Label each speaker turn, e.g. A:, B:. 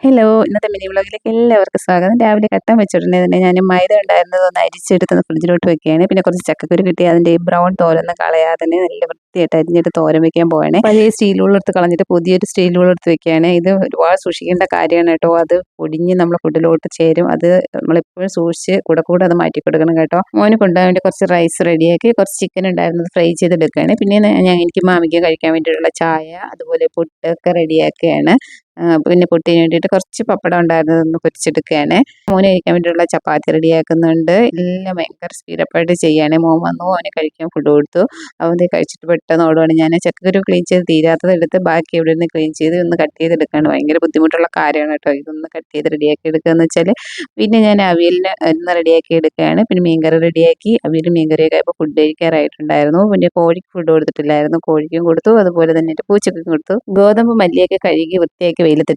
A: Hello, ഇന്നത്തെ mini വ്ളോഗിലേക്ക് എല്ലാവർക്കും സ്വാഗതം. രാവിലെ കട്ടൻ വെച്ചിട്ടുണ്ടെങ്കിൽ തന്നെ ഞാൻ മൈദ ഉണ്ടായിരുന്നത് ഒന്ന് അരിച്ചെടുത്ത് ഫ്രിഡ്ജിലോട്ട് വെക്കുകയാണ്. പിന്നെ കുറച്ച് ചക്കക്കുരു കിട്ടി അതിൻ്റെ ഈ ബ്രൗൺ തോലൊന്ന് കളയാതെ തന്നെ നല്ല വൃത്തിയായിട്ട് അരിഞ്ഞിട്ട് തോരൻ വെക്കാൻ പോവാണ്. പഴയ സ്റ്റീലുകളെടുത്ത് കളഞ്ഞിട്ട് പുതിയൊരു സ്റ്റീലുകളെടുത്ത് വെക്കുകയാണ്. ഇത് ഒരുപാട് സൂക്ഷിക്കേണ്ട കാര്യമാണ് കേട്ടോ. അത് പൊടിഞ്ഞ് നമ്മളെ ഫുഡിലോട്ട് ചേരും. അത് നമ്മളെപ്പോഴും സൂക്ഷിച്ച് കൂടെ അത് മാറ്റി കൊടുക്കണം കേട്ടോ. മോന് കൊണ്ടുപോകാൻ വേണ്ടി കുറച്ച് റൈസ് റെഡിയാക്കി, കുറച്ച് ചിക്കൻ ഉണ്ടായിരുന്നത് ഫ്രൈ ചെയ്തെടുക്കുകയാണ്. പിന്നെ എനിക്ക് മാമിക്ക് കഴിക്കാൻ വേണ്ടിയിട്ടുള്ള ചായ, അതുപോലെ പുട്ടൊക്കെ റെഡിയാക്കുകയാണ്. പിന്നെ പുട്ടിന് വേണ്ടിയിട്ട് കുറച്ച് പപ്പടം ഉണ്ടായിരുന്നതൊന്ന് പൊരിച്ചെടുക്കുകയാണ്. മോന് കഴിക്കാൻ വേണ്ടിയിട്ടുള്ള ചപ്പാത്തി റെഡിയാക്കുന്നുണ്ട്. എല്ലാം ഭയങ്കര സ്പീഡപ്പായിട്ട് ചെയ്യുകയാണ്. മോൻ വന്നു, അവന് കഴിക്കാൻ ഫുഡ് കൊടുത്തു. അവൻ കഴിച്ചിട്ട് പെട്ടെന്ന് ഓടുകയാണ്. ഞാൻ ചക്കക്കുരു ക്ലീൻ ചെയ്ത് തീരാത്തത് എടുത്ത് ബാക്കി ഇവിടെ നിന്ന് ക്ലീൻ ചെയ്ത് ഒന്ന് കട്ട് ചെയ്തെടുക്കുകയാണ്. ഭയങ്കര ബുദ്ധിമുട്ടുള്ള കാര്യമാണ് കേട്ടോ ഇതൊന്ന് കട്ട് ചെയ്ത് റെഡിയാക്കി എടുക്കുക എന്ന് വെച്ചാൽ. പിന്നെ ഞാൻ അവിയലിന് ഒന്ന് റെഡിയാക്കി എടുക്കുകയാണ്. പിന്നെ മീൻകറി റെഡിയാക്കി, അവിയലും മീൻകറിയൊക്കെ ഇപ്പോൾ ഫുഡ് കഴിക്കാറായിട്ടുണ്ടായിരുന്നു. പിന്നെ കോഴിക്ക് ഫുഡ് കൊടുത്തിട്ടില്ലായിരുന്നു, കോഴിക്കും കൊടുത്തു. അതുപോലെ തന്നെ പൂച്ചക്കും കൊടുത്തു. ഗോതമ്പ് മല്ലിയൊക്കെ കഴുകി വൃത്തിയാക്കി വെയിലത്തിട്ട്